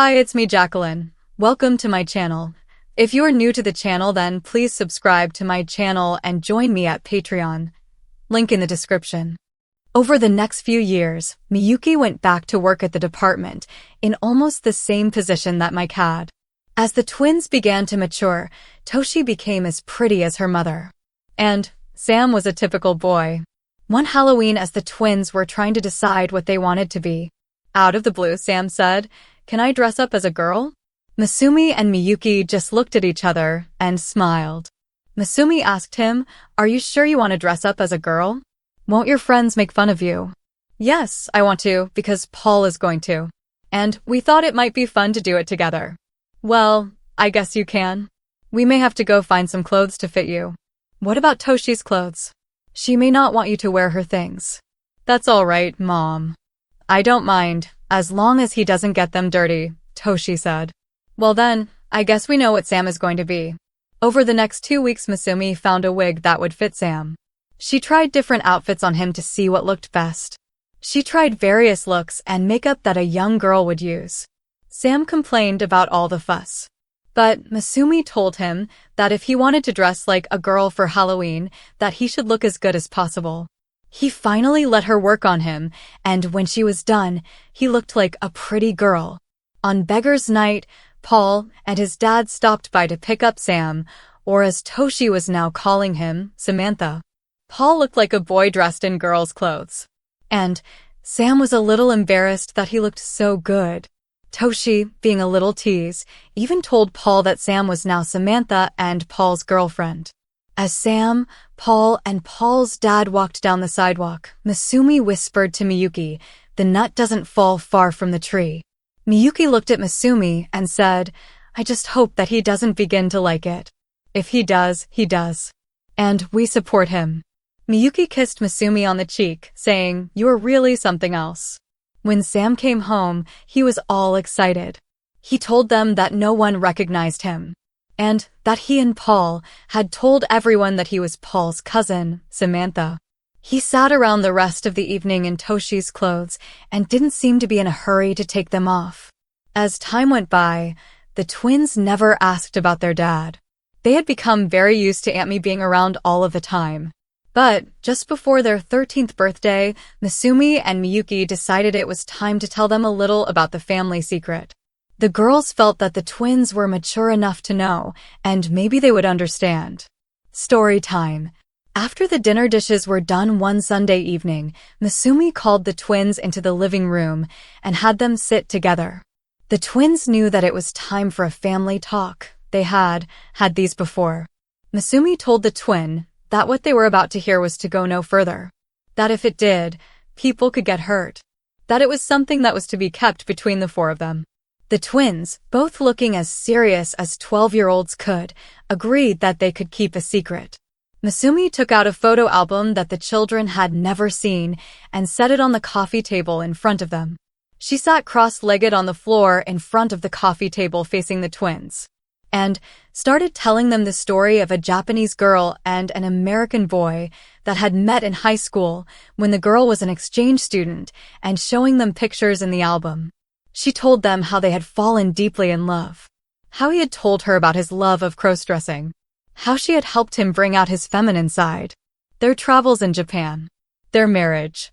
Hi, it's me, Jacqueline. Welcome to my channel. If you are new to the channel, then please subscribe to my channel and join me at Patreon. Link in the description. Over the next few years, Miyuki went back to work at the department in almost the same position that Mike had. As the twins began to mature, Toshi became as pretty as her mother. And Sam was a typical boy. One Halloween, as the twins were trying to decide what they wanted to be, out of the blue, Sam said, "Can I dress up as a girl?" Masumi and Miyuki just looked at each other and smiled. Masumi asked him, "Are you sure you want to dress up as a girl? Won't your friends make fun of you?" "Yes, I want to, because Paul is going to. And we thought it might be fun to do it together." "Well, I guess you can. We may have to go find some clothes to fit you." "What about Toshi's clothes? She may not want you to wear her things." "That's all right, Mom. I don't mind, as long as he doesn't get them dirty," Toshi said. "Well then, I guess we know what Sam is going to be." Over the next 2 weeks, Masumi found a wig that would fit Sam. She tried different outfits on him to see what looked best. She tried various looks and makeup that a young girl would use. Sam complained about all the fuss. But Masumi told him that if he wanted to dress like a girl for Halloween, that he should look as good as possible. He finally let her work on him, and when she was done, he looked like a pretty girl. On Beggar's Night, Paul and his dad stopped by to pick up Sam, or as Toshi was now calling him, Samantha. Paul looked like a boy dressed in girl's clothes. And Sam was a little embarrassed that he looked so good. Toshi, being a little tease, even told Paul that Sam was now Samantha and Paul's girlfriend. As Sam, Paul, and Paul's dad walked down the sidewalk, Masumi whispered to Miyuki, "The nut doesn't fall far from the tree." Miyuki looked at Masumi and said, "I just hope that he doesn't begin to like it. If he does, he does. And we support him." Miyuki kissed Masumi on the cheek, saying, "You're really something else." When Sam came home, he was all excited. He told them that no one recognized him, and that he and Paul had told everyone that he was Paul's cousin, Samantha. He sat around the rest of the evening in Toshi's clothes and didn't seem to be in a hurry to take them off. As time went by, the twins never asked about their dad. They had become very used to Aunt Mi being around all of the time. But just before their 13th birthday, Masumi and Miyuki decided it was time to tell them a little about the family secret. The girls felt that the twins were mature enough to know, and maybe they would understand. Story time. After the dinner dishes were done one Sunday evening, Masumi called the twins into the living room and had them sit together. The twins knew that it was time for a family talk. They had these before. Masumi told the twin that what they were about to hear was to go no further. That if it did, people could get hurt. That it was something that was to be kept between the four of them. The twins, both looking as serious as 12-year-olds could, agreed that they could keep a secret. Masumi took out a photo album that the children had never seen and set it on the coffee table in front of them. She sat cross-legged on the floor in front of the coffee table facing the twins, and started telling them the story of a Japanese girl and an American boy that had met in high school when the girl was an exchange student, and showing them pictures in the album. She told them how they had fallen deeply in love, how he had told her about his love of crossdressing, how she had helped him bring out his feminine side, their travels in Japan, their marriage,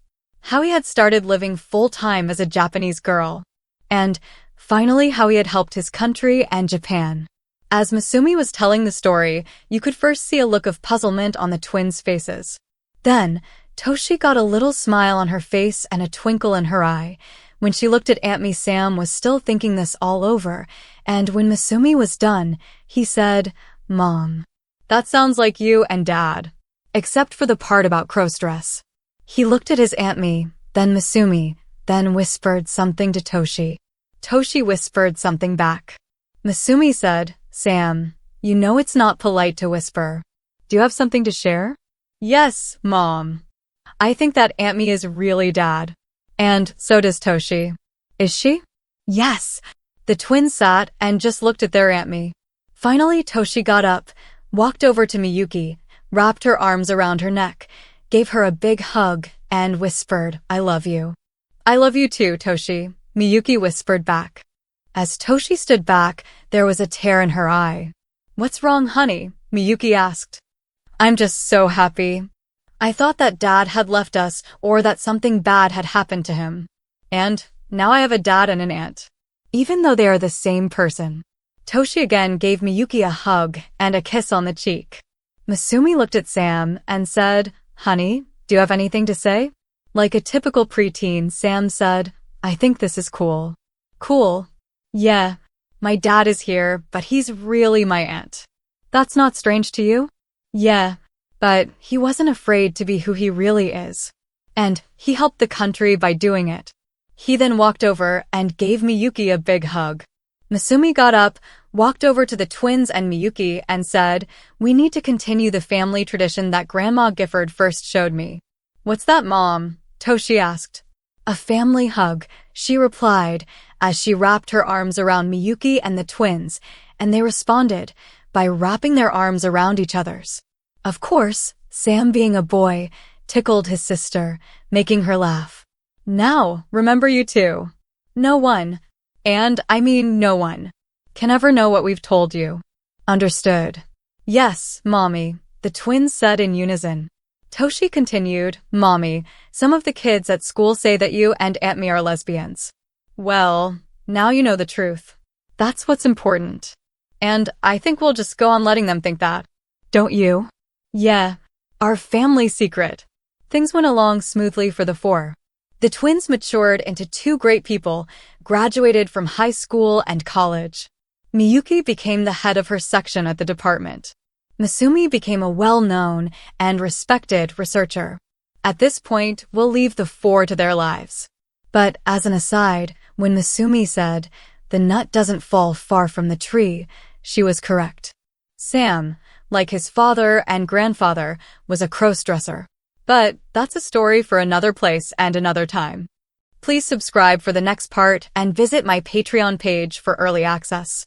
how he had started living full-time as a Japanese girl, and finally how he had helped his country and Japan. As Masumi was telling the story, you could first see a look of puzzlement on the twins' faces. Then, Toshi got a little smile on her face and a twinkle in her eye. When she looked at Aunt Mi, Sam was still thinking this all over, and when Masumi was done, he said, "Mom, that sounds like you and Dad, except for the part about crossdress." He looked at his Aunt Mi, then Masumi, then whispered something to Toshi. Toshi whispered something back. Masumi said, "Sam, you know it's not polite to whisper. Do you have something to share?" "Yes, Mom. I think that Aunt Mi is really Dad. And so does Toshi." "Is she?" "Yes." The twins sat and just looked at their Aunt Mi. Finally, Toshi got up, walked over to Miyuki, wrapped her arms around her neck, gave her a big hug, and whispered, "I love you." "I love you too, Toshi," Miyuki whispered back. As Toshi stood back, there was a tear in her eye. "What's wrong, honey?" Miyuki asked. "I'm just so happy. I thought that Dad had left us or that something bad had happened to him. And now I have a dad and an aunt, even though they are the same person." Toshi again gave Miyuki a hug and a kiss on the cheek. Masumi looked at Sam and said, "Honey, do you have anything to say?" Like a typical preteen, Sam said, "I think this is cool." "Cool? Yeah, my dad is here, but he's really my aunt. That's not strange to you?" "Yeah, but he wasn't afraid to be who he really is. And he helped the country by doing it." He then walked over and gave Miyuki a big hug. Masumi got up, walked over to the twins and Miyuki and said, "We need to continue the family tradition that Grandma Gifford first showed me." "What's that, Mom?" Toshi asked. "A family hug," she replied as she wrapped her arms around Miyuki and the twins, and they responded by wrapping their arms around each other's. Of course, Sam, being a boy, tickled his sister, making her laugh. "Now, remember you two. No one, and I mean no one, can ever know what we've told you." "Understood." "Yes, Mommy," the twins said in unison. Toshi continued, "Mommy, some of the kids at school say that you and Aunt Me are lesbians. Well, now you know the truth. That's what's important. And I think we'll just go on letting them think that. Don't you?" "Yeah, our family secret." Things went along smoothly for the four. The twins matured into two great people, graduated from high school and college. Miyuki became the head of her section at the department. Masumi became a well-known and respected researcher. At this point, we'll leave the four to their lives. But as an aside, when Masumi said, "The nut doesn't fall far from the tree," she was correct. Sam, like his father and grandfather, was a crossdresser. But that's a story for another place and another time. Please subscribe for the next part and visit my Patreon page for early access.